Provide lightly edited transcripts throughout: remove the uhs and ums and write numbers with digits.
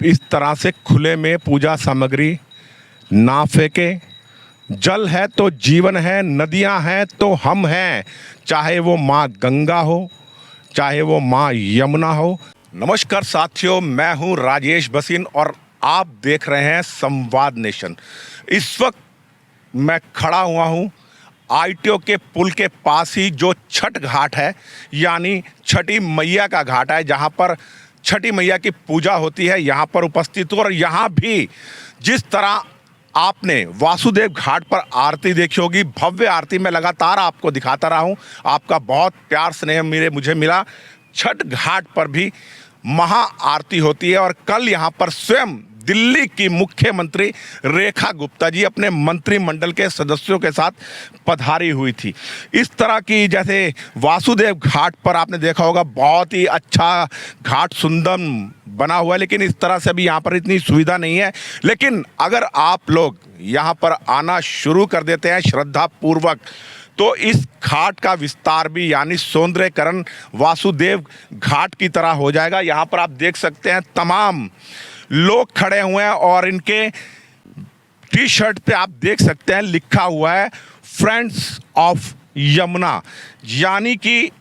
इस तरह से खुले में पूजा सामग्री ना फेंके। जल है तो जीवन है, नदियां हैं तो हम हैं, चाहे वो माँ गंगा हो, चाहे वो माँ यमुना हो। नमस्कार साथियों, मैं हूं राजेश बसीन और आप देख रहे हैं संवाद नेशन। इस वक्त मैं खड़ा हुआ हूं आईटीओ के पुल के पास ही, जो छठ घाट है, यानी छठी मैया का घाट है, जहां पर छठी मैया की पूजा होती है। यहां पर उपस्थित हूं और यहां भी जिस तरह आपने वासुदेव घाट पर आरती देखी होगी, भव्य आरती में लगातार आपको दिखाता रहा हूं। आपका बहुत प्यार स्नेह मुझे मिला। छठ घाट पर भी महा आरती होती है और कल यहां पर स्वयं दिल्ली की मुख्यमंत्री रेखा गुप्ता जी अपने मंत्रिमंडल के सदस्यों के साथ पधारी हुई थी। इस तरह की, जैसे वासुदेव घाट पर आपने देखा होगा, बहुत ही अच्छा घाट सुंदर बना हुआ है, लेकिन इस तरह से भी यहाँ पर इतनी सुविधा नहीं है। लेकिन अगर आप लोग यहाँ पर आना शुरू कर देते हैं श्रद्धा पूर्वक, तो इस घाट का विस्तार भी, यानी सौंदर्यकरण वासुदेव घाट की तरह हो जाएगा। यहाँ पर आप देख सकते हैं तमाम लोग खड़े हुए हैं और इनके टी शर्ट पे आप देख सकते हैं लिखा हुआ है फ्रेंड्स ऑफ यमुना, यानी कि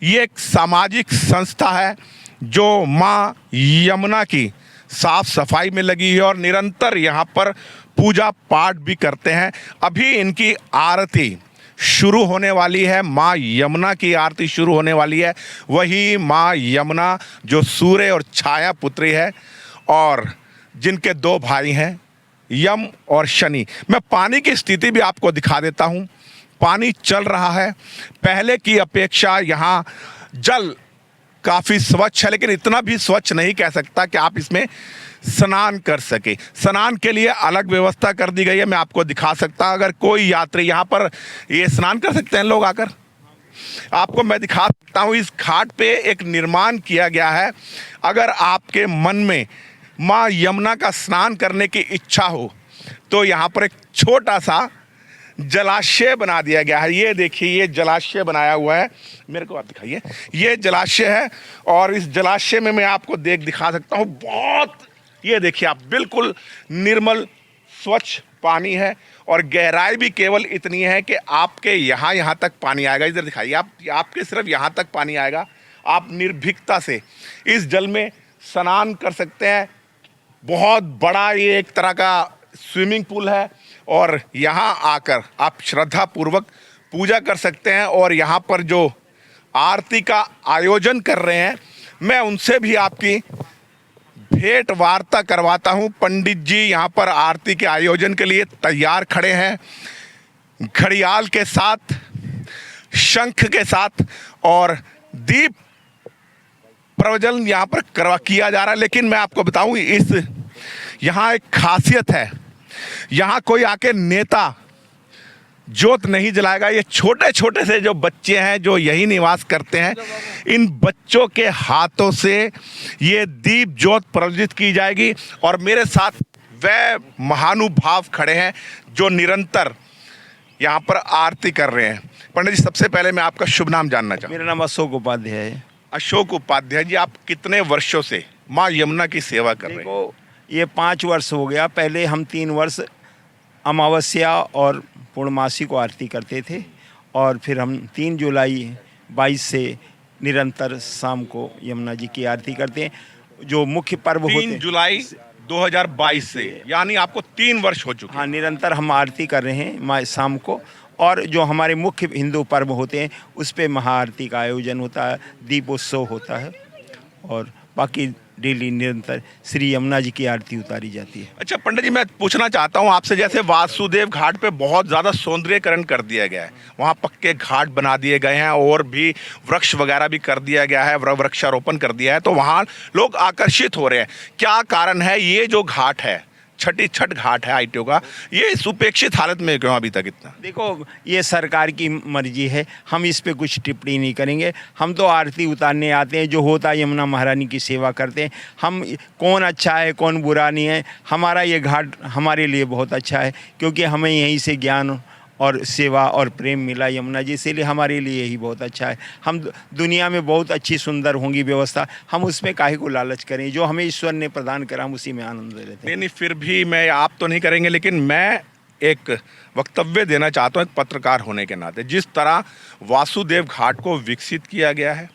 ये एक सामाजिक संस्था है जो माँ यमुना की साफ सफाई में लगी है और निरंतर यहाँ पर पूजा पाठ भी करते हैं। अभी इनकी आरती शुरू होने वाली है, माँ यमुना की आरती शुरू होने वाली है। वही माँ यमुना जो सूर्य और छाया पुत्री है और जिनके दो भाई हैं, यम और शनि। मैं पानी की स्थिति भी आपको दिखा देता हूं। पानी चल रहा है, पहले की अपेक्षा यहाँ जल काफ़ी स्वच्छ है, लेकिन इतना भी स्वच्छ नहीं कह सकता कि आप इसमें स्नान कर सके। स्नान के लिए अलग व्यवस्था कर दी गई है, मैं आपको दिखा सकता हूं। अगर कोई यात्री यहाँ पर ये स्नान कर सकते हैं लोग आकर, आपको मैं दिखा सकता हूँ। इस घाट पे एक निर्माण किया गया है। अगर आपके मन में माँ यमुना का स्नान करने की इच्छा हो तो यहाँ पर एक छोटा सा जलाशय बना दिया गया है। ये देखिए, ये जलाशय बनाया हुआ है, मेरे को आप दिखाइए। ये जलाशय है और इस जलाशय में मैं आपको दिखा सकता हूँ। बहुत, ये देखिए आप, बिल्कुल निर्मल स्वच्छ पानी है और गहराई भी केवल इतनी है कि आपके यहाँ तक पानी आएगा। इधर दिखाइए आप, आपके सिर्फ यहाँ तक पानी आएगा। आप निर्भीकता से इस जल में स्नान कर सकते हैं। बहुत बड़ा ये एक तरह का स्विमिंग पूल है और यहाँ आकर आप श्रद्धा पूर्वक पूजा कर सकते हैं। और यहाँ पर जो आरती का आयोजन कर रहे हैं, मैं उनसे भी आपकी भेंट वार्ता करवाता हूँ। पंडित जी यहाँ पर आरती के आयोजन के लिए तैयार खड़े हैं, घड़ियाल के साथ, शंख के साथ, और दीप प्रज्वलन यहाँ पर किया जा रहा है। लेकिन मैं आपको बताऊं, इस यहाँ एक खासियत है, यहाँ कोई आके नेता जोत नहीं जलाएगा। ये छोटे छोटे से जो बच्चे हैं जो यही निवास करते हैं, इन बच्चों के हाथों से ये दीप ज्योत प्रज्वलित की जाएगी। और मेरे साथ वह महानुभाव खड़े हैं जो निरंतर यहाँ पर आरती कर रहे हैं। पंडित जी, सबसे पहले मैं आपका शुभ नाम जानना चाहूँगा। मेरा नाम अशोक उपाध्याय है। अशोक उपाध्याय जी, आप कितने वर्षों से माँ यमुना की सेवा कर रहे हैं? ये 5 वर्ष हो गया। पहले हम 3 वर्ष अमावस्या और पूर्णमासी को आरती करते थे और फिर हम 3 जुलाई 22 से निरंतर शाम को यमुना जी की आरती करते हैं। जो मुख्य पर्व होते हैं 3 जुलाई 2022 से, यानी आपको 3 वर्ष हो चुके हैं। हाँ, निरंतर हम आरती कर रहे हैं माँ शाम को। और जो हमारे मुख्य हिंदू पर्व होते हैं उस पे महाआरती का आयोजन होता है, दीपोत्सव होता है और बाकी डेली निरंतर श्री यमुना जी की आरती उतारी जाती है। अच्छा पंडित जी, मैं पूछना चाहता हूँ आपसे, जैसे वासुदेव घाट पे बहुत ज़्यादा सौंदर्यीकरण कर दिया गया है, वहाँ पक्के घाट बना दिए गए हैं और भी वृक्ष वगैरह भी कर दिया गया है, वृक्षारोपण कर दिया है, तो वहाँ लोग आकर्षित हो रहे हैं। क्या कारण है? ये जो घाट है, छठ घाट है आईटीओ का, ये इस उपेक्षित हालत में क्यों अभी तक इतना? देखो, ये सरकार की मर्जी है, हम इस पे कुछ टिप्पणी नहीं करेंगे। हम तो आरती उतारने आते हैं, जो होता है यमुना महारानी की सेवा करते हैं। हम कौन अच्छा है कौन बुरा नहीं है, हमारा ये घाट हमारे लिए बहुत अच्छा है, क्योंकि हमें यहीं से ज्ञान और सेवा और प्रेम मिला यमुना जी से, इसीलिए हमारे लिए यही बहुत अच्छा है। हम दुनिया में बहुत अच्छी सुंदर होंगी व्यवस्था, हम उसमें काहे को लालच करें, जो हमें ईश्वर ने प्रदान करा हम उसी में आनंद लेते हैं। नहीं, फिर भी मैं, आप तो नहीं करेंगे, लेकिन मैं एक वक्तव्य देना चाहता हूँ एक पत्रकार होने के नाते। जिस तरह वासुदेव घाट को विकसित किया गया है,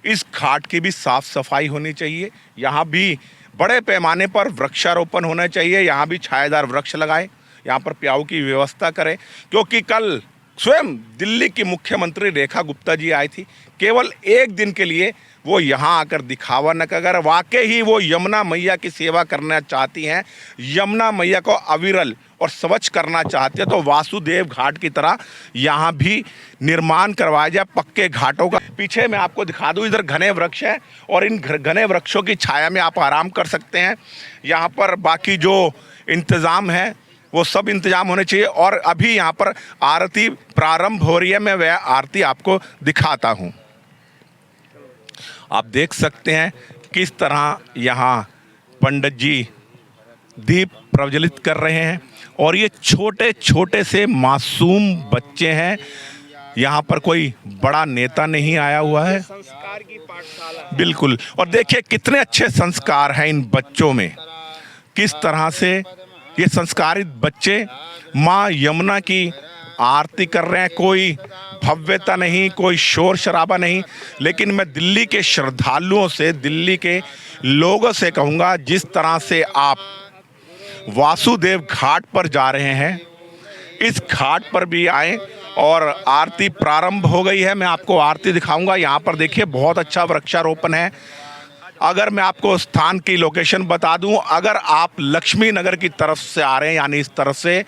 इस घाट की भी साफ सफाई होनी चाहिए। यहाँ भी बड़े पैमाने पर वृक्षारोपण होना चाहिए, यहाँ भी छायादार वृक्ष लगाएं, यहाँ पर प्याऊ की व्यवस्था करें। क्योंकि कल स्वयं दिल्ली की मुख्यमंत्री रेखा गुप्ता जी आई थी, केवल एक दिन के लिए वो यहाँ आकर दिखावा न कर, अगर वाकई ही वो यमुना मैया की सेवा करना चाहती हैं, यमुना मैया को अविरल और स्वच्छ करना चाहते हैं, तो वासुदेव घाट की तरह यहाँ भी निर्माण करवाया जाए पक्के घाटों का। पीछे मैं आपको दिखा दूँ, इधर घने वृक्ष हैं और इन घने वृक्षों की छाया में आप आराम कर सकते हैं। यहाँ पर बाकी जो इंतज़ाम है वो सब इंतजाम होने चाहिए। और अभी यहाँ पर आरती प्रारंभ हो रही है, मैं वह आरती आपको दिखाता हूँ। आप देख सकते हैं किस तरह यहाँ पंडित जी दीप प्रज्वलित कर रहे हैं और ये छोटे छोटे से मासूम बच्चे हैं। यहाँ पर कोई बड़ा नेता नहीं आया हुआ है, संस्कार की पाठशाला। बिल्कुल। और देखिए कितने अच्छे संस्कार हैं इन बच्चों में, किस तरह से ये संस्कारित बच्चे माँ यमुना की आरती कर रहे हैं। कोई भव्यता नहीं, कोई शोर शराबा नहीं, लेकिन मैं दिल्ली के श्रद्धालुओं से, दिल्ली के लोगों से कहूँगा, जिस तरह से आप वासुदेव घाट पर जा रहे हैं, इस घाट पर भी आएं। और आरती प्रारंभ हो गई है, मैं आपको आरती दिखाऊंगा। यहाँ पर देखिए बहुत अच्छा वृक्षारोपण है। अगर मैं आपको स्थान की लोकेशन बता दूं, अगर आप लक्ष्मी नगर की तरफ से आ रहे हैं, यानी इस तरफ से,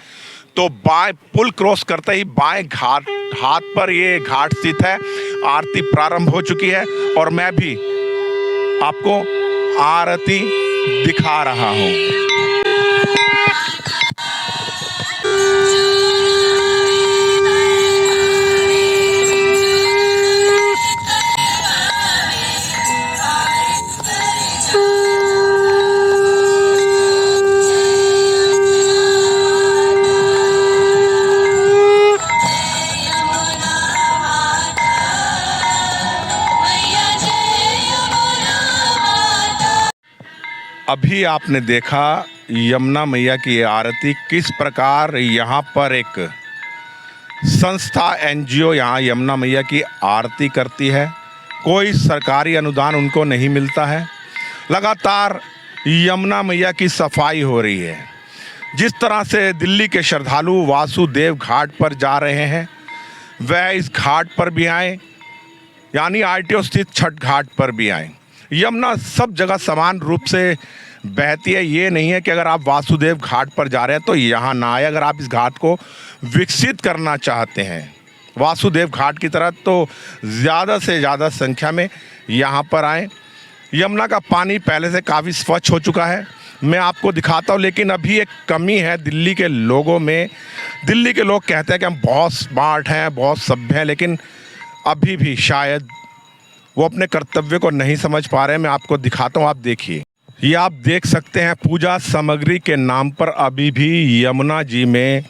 तो बाएं पुल क्रॉस करते ही बाएं घाट हाथ पर ये घाट स्थित है। आरती प्रारंभ हो चुकी है और मैं भी आपको आरती दिखा रहा हूँ। अभी आपने देखा यमुना मैया की आरती, किस प्रकार यहाँ पर एक संस्था एनजीओ यहाँ यमुना मैया की आरती करती है। कोई सरकारी अनुदान उनको नहीं मिलता है, लगातार यमुना मैया की सफाई हो रही है। जिस तरह से दिल्ली के श्रद्धालु वासुदेव घाट पर जा रहे हैं, वह इस घाट पर भी आएँ, यानी आरटीओ स्थित छठ घाट पर भी आएँ। यमुना सब जगह समान रूप से बहती है। ये नहीं है कि अगर आप वासुदेव घाट पर जा रहे हैं तो यहाँ ना आए। अगर आप इस घाट को विकसित करना चाहते हैं वासुदेव घाट की तरह, तो ज़्यादा से ज़्यादा संख्या में यहाँ पर आएँ। यमुना का पानी पहले से काफ़ी स्वच्छ हो चुका है, मैं आपको दिखाता हूँ। लेकिन अभी एक कमी है दिल्ली के लोगों में। दिल्ली के लोग कहते हैं कि हम बहुत स्मार्ट हैं, बहुत सभ्य हैं, लेकिन अभी भी शायद वो अपने कर्तव्य को नहीं समझ पा रहे हैं। मैं आपको दिखाता हूँ, आप देखिए। ये आप देख सकते हैं पूजा सामग्री के नाम पर अभी भी यमुना जी में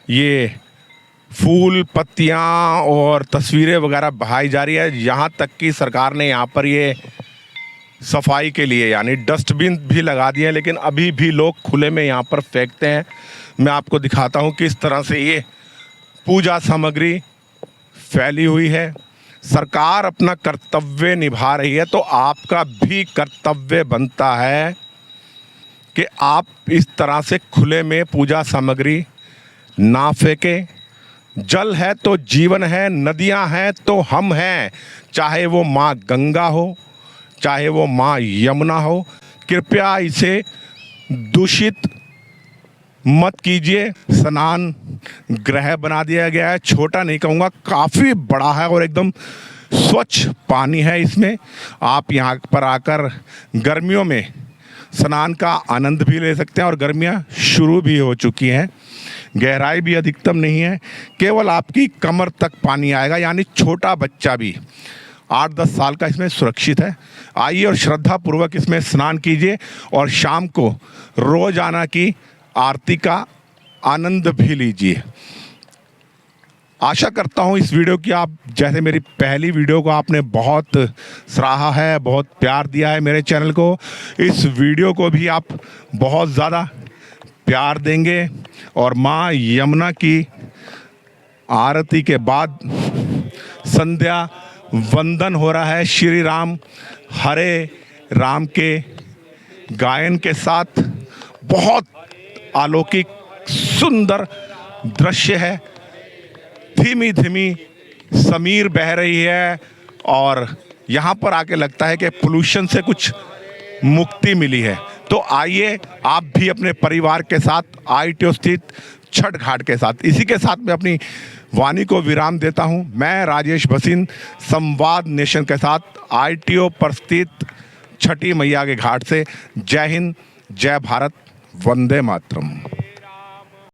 ये फूल, पत्तियाँ और तस्वीरें वगैरह बहाई जा रही है। यहाँ तक कि सरकार ने यहाँ पर ये सफाई के लिए यानी डस्टबिन भी लगा दिए हैं, लेकिन अभी भी लोग खुले में यहाँ पर फेंकते हैं। मैं आपको दिखाता हूँ किस तरह से ये पूजा सामग्री फैली हुई है। सरकार अपना कर्तव्य निभा रही है, तो आपका भी कर्तव्य बनता है कि आप इस तरह से खुले में पूजा सामग्री ना फेंकें। जल है तो जीवन है, नदियां हैं तो हम हैं, चाहे वो माँ गंगा हो, चाहे वो माँ यमुना हो। कृपया इसे दूषित मत कीजिए। स्नान गृह बना दिया गया है, छोटा नहीं कहूँगा, काफ़ी बड़ा है और एकदम स्वच्छ पानी है इसमें। आप यहाँ पर आकर गर्मियों में स्नान का आनंद भी ले सकते हैं और गर्मियाँ शुरू भी हो चुकी हैं। गहराई भी अधिकतम नहीं है, केवल आपकी कमर तक पानी आएगा, यानी छोटा बच्चा भी 8-10 साल का इसमें सुरक्षित है। आइए और श्रद्धापूर्वक इसमें स्नान कीजिए और शाम को रोज़ाना की आरती का आनंद भी लीजिए। आशा करता हूँ इस वीडियो की आप, जैसे मेरी पहली वीडियो को आपने बहुत सराहा है, बहुत प्यार दिया है मेरे चैनल को, इस वीडियो को भी आप बहुत ज़्यादा प्यार देंगे। और माँ यमुना की आरती के बाद संध्या वंदन हो रहा है श्री राम हरे राम के गायन के साथ। बहुत अलौकिक सुंदर दृश्य है। धीमी धीमी समीर बह रही है और यहाँ पर आके लगता है कि पोल्यूशन से कुछ मुक्ति मिली है। तो आइए आप भी अपने परिवार के साथ ITO स्थित छठ घाट के साथ, इसी के साथ मैं अपनी वाणी को विराम देता हूँ। मैं राजेश भसीन संवाद नेशन के साथ ITO पर स्थित छठी मैया के घाट से। जय हिंद, जय भारत, वंदे मातरम।